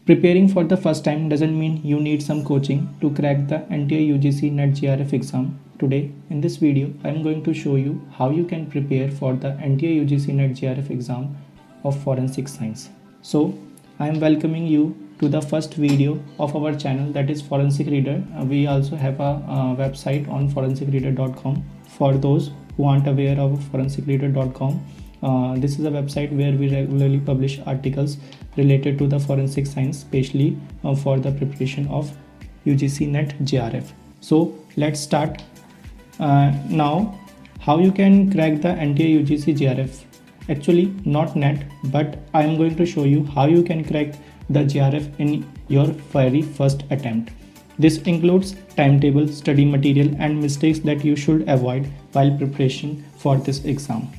Preparing for the first time doesn't mean you need some coaching to crack the NTA UGC NET JRF exam. Today, in this video, I am going to show you how you can prepare for the NTA UGC NET JRF exam of Forensic Science. So, I am welcoming you to the first video of our channel, that is Forensic Reader. We also have a website on forensicreader.com. For those who aren't aware of forensicreader.com, this is a website where we regularly publish articles related to the forensic science, especially for the preparation of UGC NET JRF. So let's start now. How you can crack the NTA UGC JRF? Actually, not NET, but I am going to show you how you can crack the JRF in your very first attempt. This includes timetable, study material, and mistakes that you should avoid while preparation for this exam.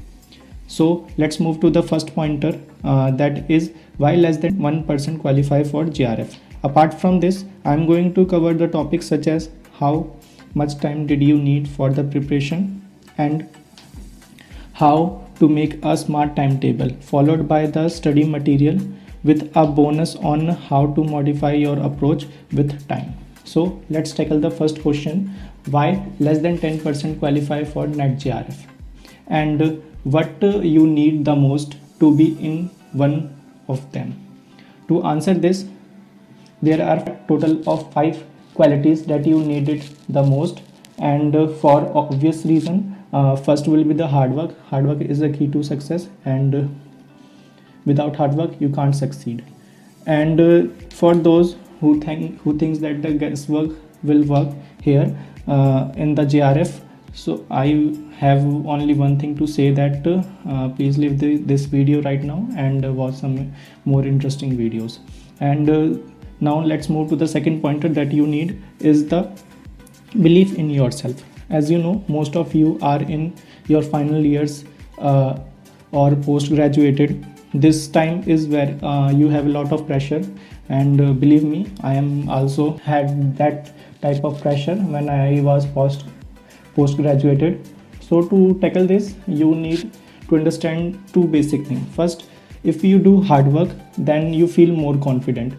So let's move to the first pointer, that is why less than 1% qualify for JRF. Apart from this, I'm going to cover the topics such as how much time did you need for the preparation and how to make a smart timetable, followed by the study material with a bonus on how to modify your approach with time. So let's tackle the first question, why less than 10% qualify for NET JRF, and what you need the most to be in one of them. To answer this, there are a total of 5 qualities that you needed the most, and for obvious reason, first will be the hard work. Hard work is the key to success, and without hard work you can't succeed. And for those who thinks that the guesswork will work here in the JRF, so I have only one thing to say, that please leave this video right now and watch some more interesting videos. And now let's move to the second pointer that you need is the belief in yourself. As you know, most of you are in your final years or post-graduated. This time is where you have a lot of pressure, and believe me, I am also had that type of pressure when I was post-graduated. So to tackle this, you need to understand 2 basic things. First, if you do hard work, then you feel more confident.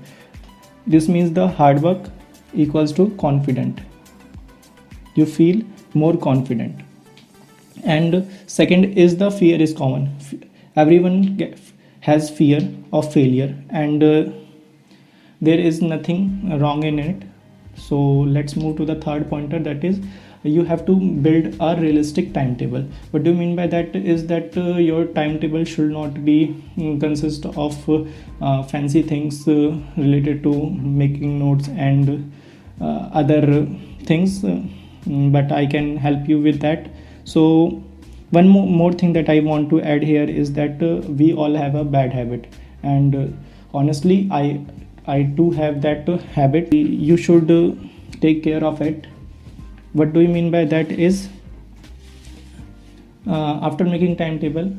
This means the hard work equals to confident. You feel more confident. And second is the fear is common. Everyone has fear of failure, and there is nothing wrong in it. So let's move to the third pointer, that is you have to build a realistic timetable. What do you mean by that is that your timetable should not be consist of fancy things related to making notes and other things, but I can help you with that. So one more thing that I want to add here is that we all have a bad habit, and honestly I do have that habit. You should take care of it. What do you mean by that is after making timetable,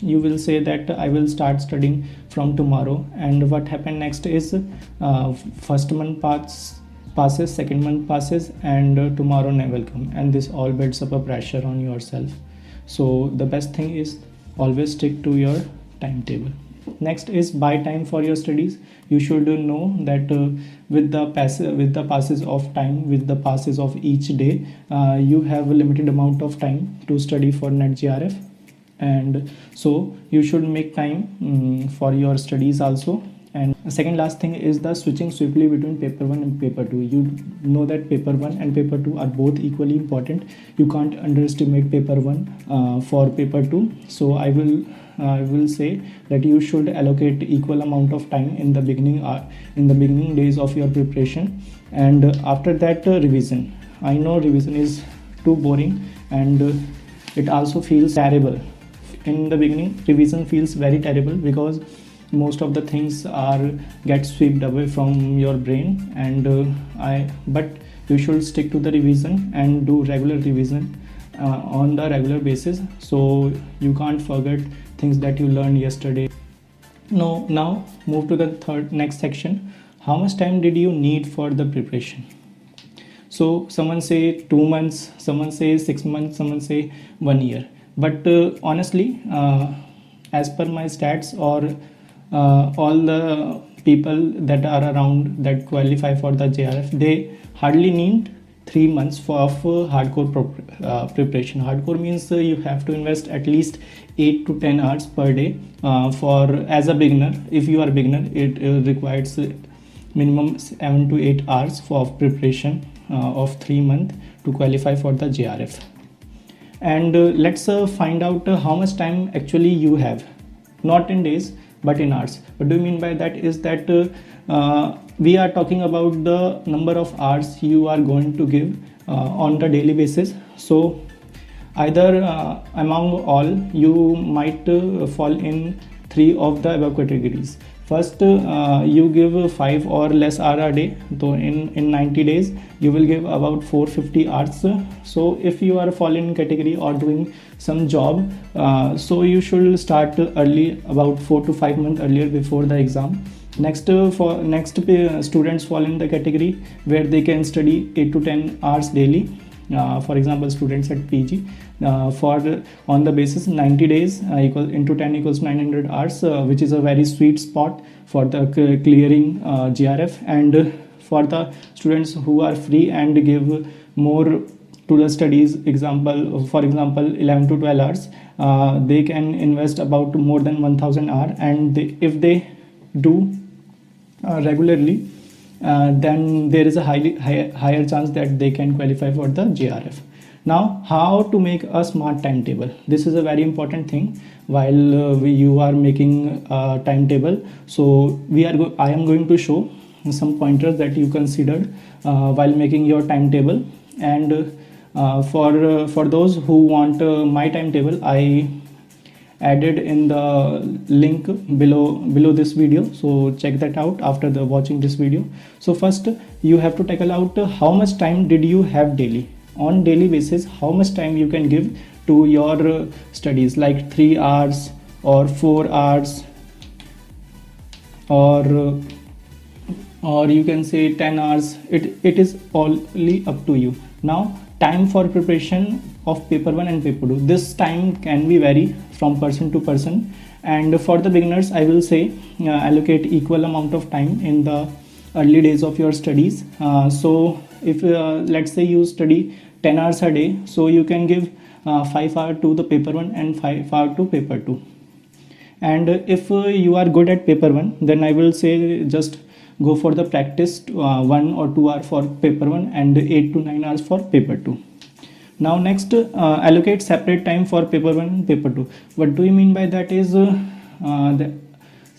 you will say that I will start studying from tomorrow, and what happened next is first month passes, second month passes, and tomorrow never come, and this all builds up a pressure on yourself. So the best thing is always stick to your timetable. Next is buy time for your studies. You should know that with the passes of time, with the passes of each day, you have a limited amount of time to study for NET JRF, and so you should make time for your studies also. And the second last thing is the switching swiftly between paper 1 and paper 2. You know that paper 1 and paper 2 are both equally important. You can't underestimate paper 1 for paper 2. So I will say that you should allocate equal amount of time in the beginning days of your preparation, and after that revision. I know revision is too boring, and it also feels terrible. In the beginning, revision feels very terrible because most of the things get swept away from your brain, and but you should stick to the revision and do regular revision on the regular basis, so you can't forget things that you learned yesterday. Now move to the next section. How much time did you need for the preparation? So someone say 2 months, someone say 6 months, someone say 1 year. But honestly, as per my stats or all the people that are around that qualify for the JRF, they hardly need 3 months of hardcore preparation. Hardcore means you have to invest at least 8 to 10 hours per day for as a beginner. If you are a beginner, it requires minimum 7 to 8 hours for preparation of 3 months to qualify for the JRF. And let's find out how much time actually you have, not in days but in hours. What do you mean by that is that we are talking about the number of hours you are going to give on the daily basis. So either among all you might fall in three of the above categories. First, you give 5 or less hour a day, so in 90 days you will give about 450 hours. So if you are falling category or doing some job, so you should start early, about 4 to 5 months earlier before the exam. Next, students fall in the category where they can study 8 to 10 hours daily. For example, students at PG on the basis 90 days equal into 10 equals 900 hours, which is a very sweet spot for the clearing JRF. And for the students who are free and give more to the studies, for example 11 to 12 hours, they can invest about more than 1000 hours, and if they do regularly, then there is a higher chance that they can qualify for the JRF. Now, how to make a smart timetable? This is a very important thing while you are making a timetable. So I am going to show some pointers that you considered while making your timetable. And for those who want my timetable, I added in the link below this video, so check that out after watching this video. So first you have to tackle out how much time did you have daily. On daily basis, how much time you can give to your studies, like 3 hours or 4 hours, or you can say 10 hours. It is only up to you. Now, time for preparation of paper 1 and paper 2, this time can be vary from person to person, and for the beginners I will say allocate equal amount of time in the early days of your studies. So if let's say you study 10 hours a day, so you can give 5 hours to the paper 1 and 5 hours to paper 2. And if you are good at paper 1, then I will say just go for the practice 1 or 2 hours for paper 1 and 8 to 9 hours for paper 2. Now next, allocate separate time for paper 1 and paper 2. What do you mean by that is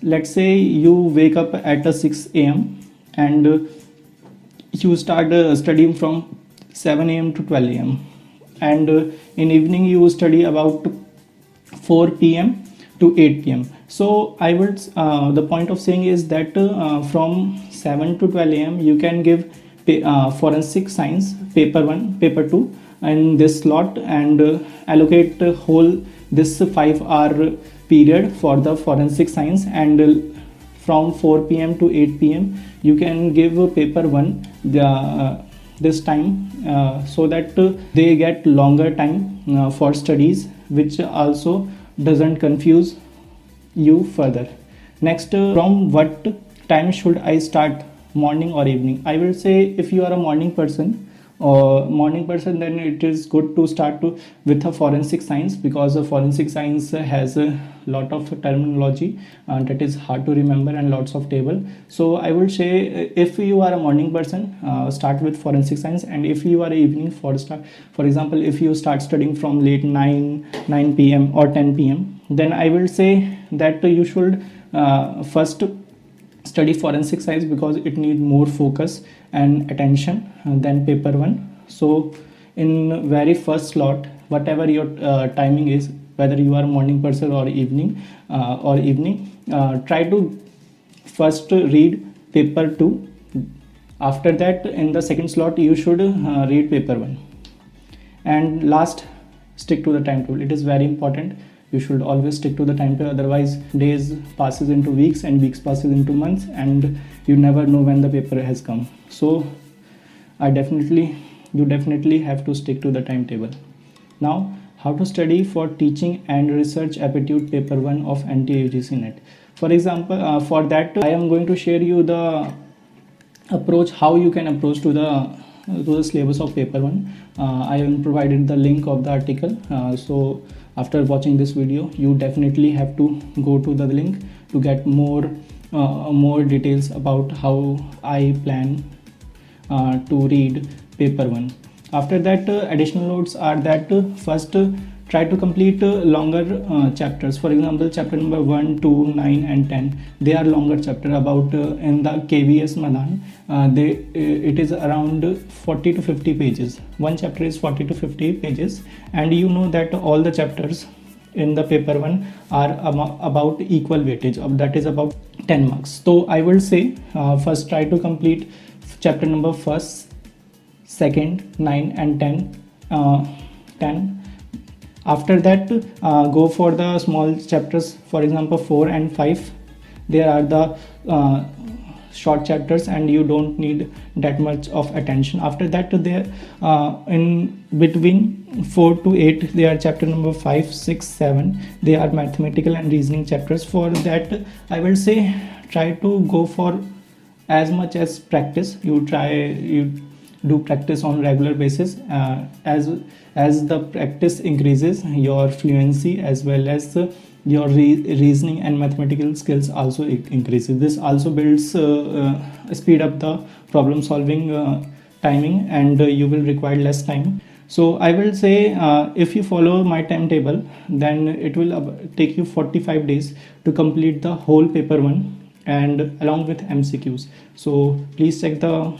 let's say you wake up at 6 a.m. and you start studying from 7 a.m. to 12 a.m. and in evening you study about 4 p.m. to 8 p.m. So I would the point of saying is that from 7 to 12 a.m. you can give forensic science paper 1, paper 2 in this slot, and allocate whole this 5-hour period for the forensic science, and from 4 p.m. to 8 p.m. you can give paper 1 this time, so that they get longer time for studies, which also doesn't confuse you further. Next, from what time should I start, morning or evening? I will say if you are a morning person, then it is good to start with a forensic science, because a forensic science has a lot of terminology that is hard to remember and lots of table. So I would say if you are a morning person, start with forensic science, and if you are a evening for example if you start studying from late 9 p.m. or 10 p.m. then I will say that you should first study forensic science, because it needs more focus and attention than paper 1. So in very first slot, whatever your timing is, whether you are a morning person or evening, try to first read paper 2. After that, in the second slot you should read paper 1, and last, stick to the timetable. It is very important. You should always stick to the timetable, otherwise days passes into weeks and weeks passes into months, and you never know when the paper has come. So you definitely have to stick to the timetable. Now, how to study for teaching and research aptitude paper 1 of NTA UGC NET. For example, for that I am going to share you the approach, how you can approach to the syllabus of paper 1. I have provided the link of the article, so after watching this video you definitely have to go to the link to get more details about how I plan to read paper 1. After that, additional notes are that first try to complete longer chapters. For example, chapter number 1, 2, 9 and 10, they are longer chapter. About in the KVS Madan, it is around 40 to 50 pages. One chapter is 40 to 50 pages, and you know that all the chapters in the paper 1 are about equal weightage, that is about 10 marks. So I will say first try to complete chapter number 1st, 2nd, 9 and 10. After that, go for the small chapters. For example, 4 and 5, there are the short chapters and you don't need that much of attention. After that, there in between 4 to 8, they are chapter number 5, 6, 7, they are mathematical and reasoning chapters. For that I will say try to go for as much as practice. You do practice on regular basis. As the practice increases, your fluency as well as your reasoning and mathematical skills also increases. This also builds speed up the problem solving timing, and you will require less time. So I will say if you follow my timetable, then it will take you 45 days to complete the whole paper 1 and along with MCQs. So please check the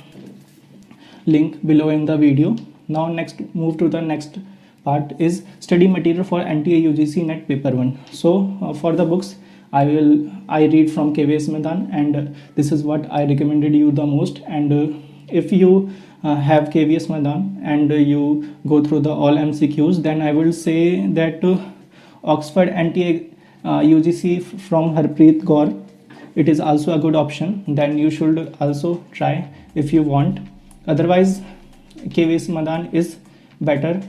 link below in the video. Now next, move to the next part is study material for NTA UGC NET paper 1. So for the books, I read from KVS Madan, and this is what I recommended you the most. And if you have KVS Madan and you go through the all MCQs, then I will say that Oxford NTA UGC from Harpreet Kaur, it is also a good option. Then you should also try if you want. Otherwise, KVS Madan is better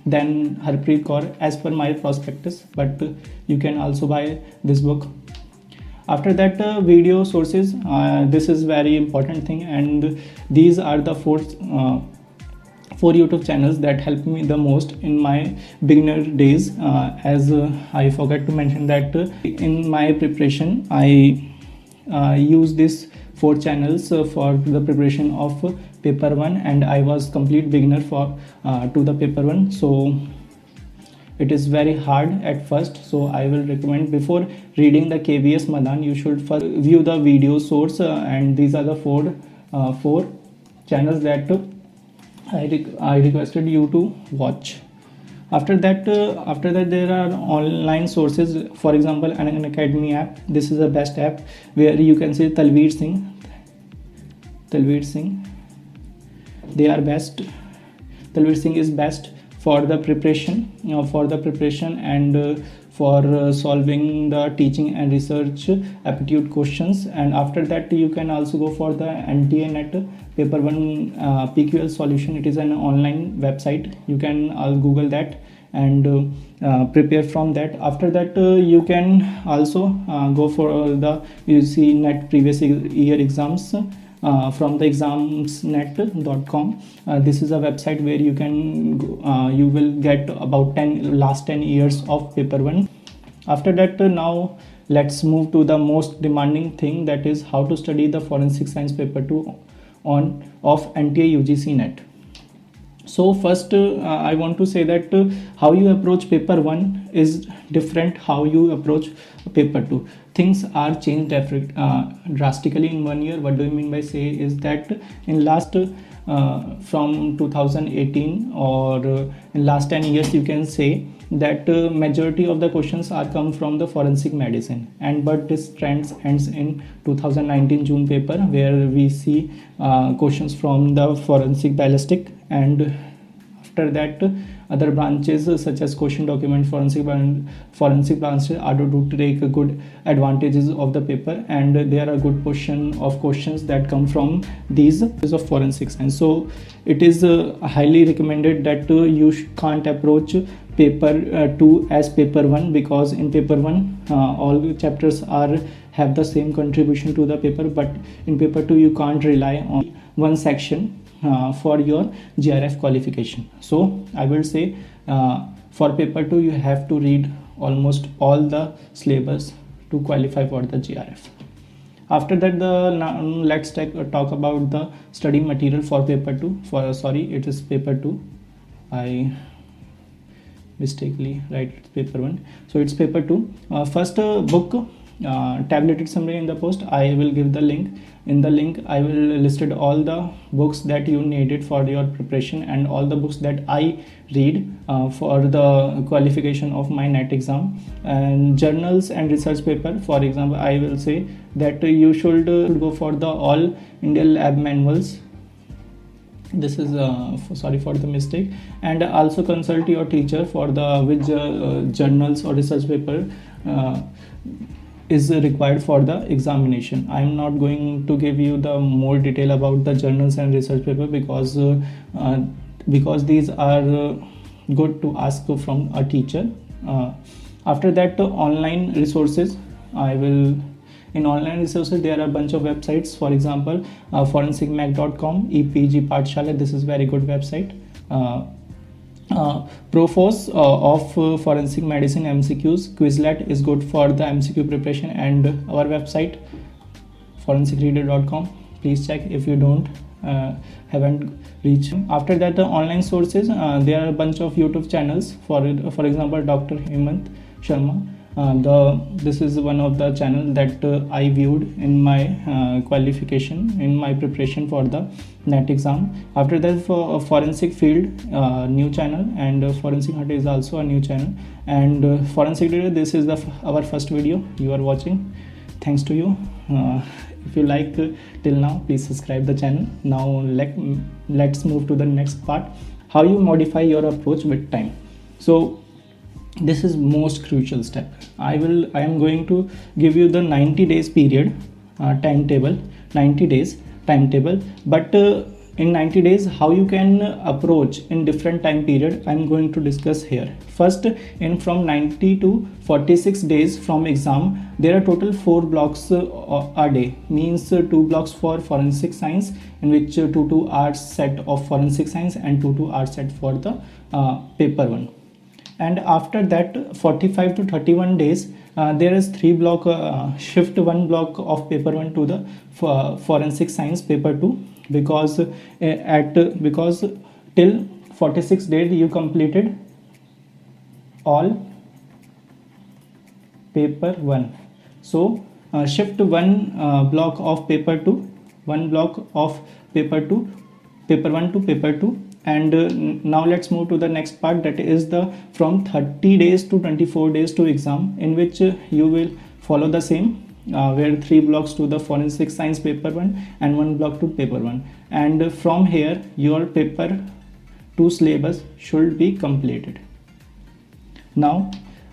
than Harpreet Kaur as per my prospectus, but you can also buy this book. After that, video sources, this is very important thing, and these are the four YouTube channels that helped me the most in my beginner days. As I forgot to mention that in my preparation I use these 4 channels for the preparation of paper 1, and I was complete beginner for to the paper 1. So it is very hard at first, so I will recommend before reading the KVS Madan you should first view the video source, and these are the four channels that I requested you to watch. After that there are online sources. For example, an Academy app. This is the best app where you can see Talveer Singh. They are best. Talveer Singh is best for the preparation, and for solving the teaching and research aptitude questions. And after that you can also go for the NTA NET paper 1 PQL solution. It is an online website. You can Google that and prepare from that. After that you can also go for the UGC NET previous year exams from the examsnet.com. This is a website where you can you will get about last 10 years of paper 1. After that, now let's move to the most demanding thing, that is how to study the forensic science paper 2 of NTA UGC NET. So first I want to say that how you approach paper 1 is different how you approach paper 2. Things are changed drastically in 1 year. What do you mean by say is that in last from 2018 or in last 10 years you can say that majority of the questions are come from the forensic medicine, and but this trend ends in 2019 June paper, where we see questions from the forensic ballistic, and after that other branches such as question document forensic branches are to take good advantages of the paper, and there are a good portion of questions that come from these of forensic science. So it is highly recommended that you can't approach paper 2 as paper 1, because in paper 1 all the chapters have the same contribution to the paper, but in paper 2 you can't rely on one section for your GRF qualification. So I will say for paper 2 you have to read almost all the syllabus to qualify for the GRF. After that, let's talk about the study material for paper 2. It is paper 2. I mistakenly write it's paper 1. So it's paper 2. First book, tabulated summary in the post. I will give the link. In the link I will listed all the books that you needed for your preparation and all the books that I read for the qualification of my NET exam, and journals and research paper. For example, I will say that you should go for the all India lab manuals. This is sorry for the mistake, and also consult your teacher for the which journals or research paper is required for the examination. I am not going to give you the more detail about the journals and research paper because these are good to ask from a teacher. After that, online resources. In online resources there are a bunch of websites. For example, forensicmac.com, EPG Pathshala, this is very good website. Profos of forensic medicine MCQs, Quizlet is good for the MCQ preparation, and our website forensicreader.com. please check if you haven't reached. After that, the online sources, there are a bunch of YouTube channels. For example, Dr. Hemant Sharma. This is one of the channel that I viewed in my qualification, in my preparation for the NET exam. After that, for forensic field, new channel, and forensic hunter is also a new channel, and forensic data, this is our first video you are watching. Thanks to you. If you like till now, please subscribe the channel. Now let's move to the next part, how you modify your approach with time. So this is most crucial step. I am going to give you the 90 days period timetable, 90 days timetable, but in 90 days how you can approach in different time period, I'm going to discuss here. First, from 90 to 46 days from exam, there are total 4 blocks a day, means 2 blocks for forensic science, in which 2 hours set of forensic science and 2 hours set for the paper 1. And after that, 45 to 31 days, there is 3 block, shift 1 block of paper 1 to the forensic science paper 2, because till 46 days you completed all paper 1. So shift 1 block of paper 2, 1 block of paper 2, paper 1 to paper 2. And now let's move to the next part, that is the from 30 days to 24 days to exam, in which you will follow the same, where 3 blocks to the forensic science paper 1 and 1 block to paper 1, and from here your paper 2 syllabus should be completed. Now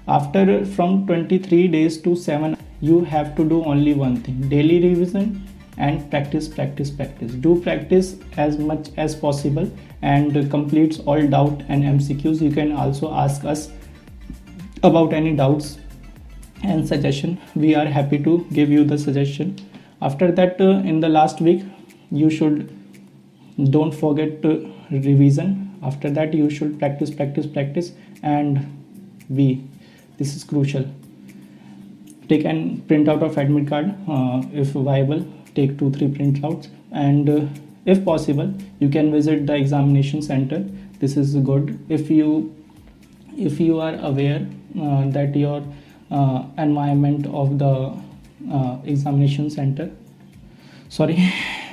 after from 23 days to 7, you have to do only one thing: daily revision and practice. Do practice as much as possible and completes all doubt and MCQs. You can also ask us about any doubts and suggestion. We are happy to give you the suggestion. After that, in the last week, you should don't forget revision. After that, you should practice, and this is crucial. Take an printout of admit card, if viable. Take 2-3 printouts, and if possible you can visit the examination center. This is good if you are aware that your environment of the examination center.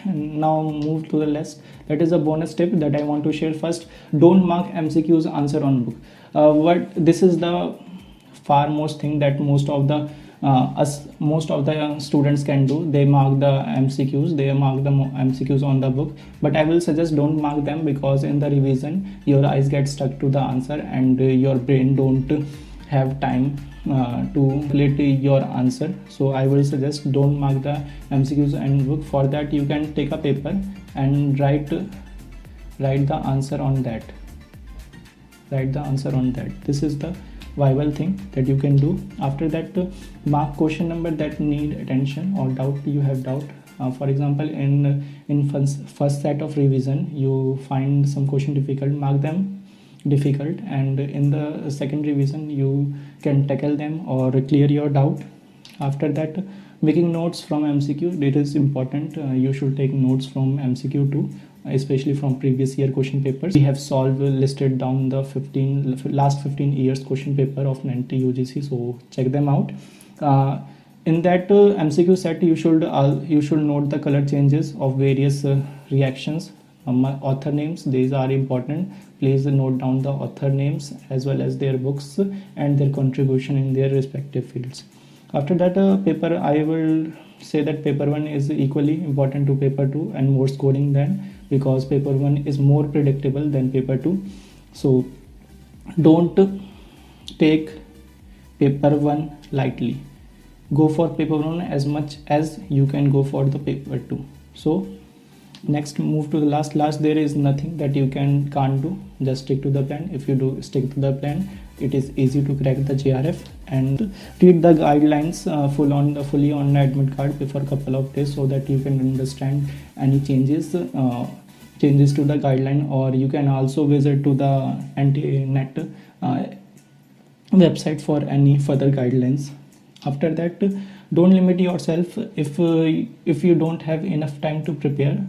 Now move to the list. That is a bonus tip that I want to share. First, don't mark MCQs answer on book. This is the far most thing that most of the students can do. They mark the MCQs on the book, but I will suggest don't mark them, because in the revision your eyes get stuck to the answer and your brain don't have time to complete your answer. So I will suggest don't mark the MCQs and book. For that, you can take a paper and write the answer on that. write the answer on that. This is the viable thing that you can do. After that, mark question number that need attention or doubt you have doubt. For example, in first set of revision you find some question difficult, mark them difficult, and in the second revision you can tackle them or clear your doubt. After that, making notes from MCQ, it is important. You should take notes from MCQ too, especially from previous year question papers. We have solved listed down the last 15 years question paper of NT UGC, so check them out. In that MCQ set, you should note the color changes of various reactions. Author names, these are important. Please note down the author names as well as their books and their contribution in their respective fields. After that, paper, I will say that paper 1 is equally important to paper 2 and more scoring than, because paper 1 is more predictable than paper 2. So don't take paper 1 lightly. Go for paper 1 as much as you can go for the paper 2. So next, move to the last. There is nothing that you can't do. Just stick to the plan. If you do stick to the plan, it is easy to crack the JRF. And read the guidelines fully on the admit card before a couple of days, so that you can understand any changes to the guideline. Or you can also visit to the NT-NET website for any further guidelines. After that, don't limit yourself. If you don't have enough time to prepare,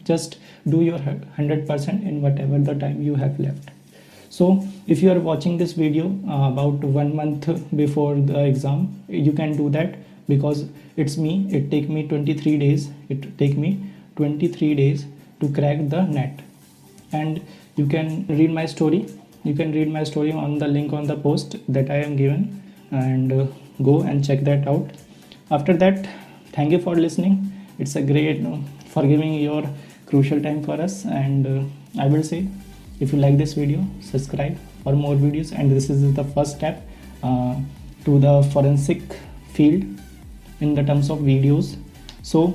just do your 100% in whatever the time you have left. So if you are watching this video about 1 month before the exam, you can do that, because it's me. It take me 23 days. It take me 23 days to crack the NET. And you can read my story. You can read my story on the link on the post that I am given, and go and check that out. After that, thank you for listening. It's a great for giving your crucial time for us. And I will say, if you like this video, subscribe for more videos. And this is the first step to the forensic field in the terms of videos. So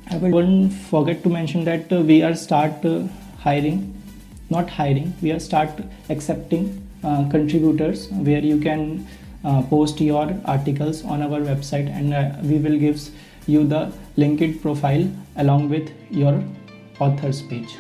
I won't forget to mention that we are start accepting contributors, where you can post your articles on our website, and we will give you the LinkedIn profile along with your author's page.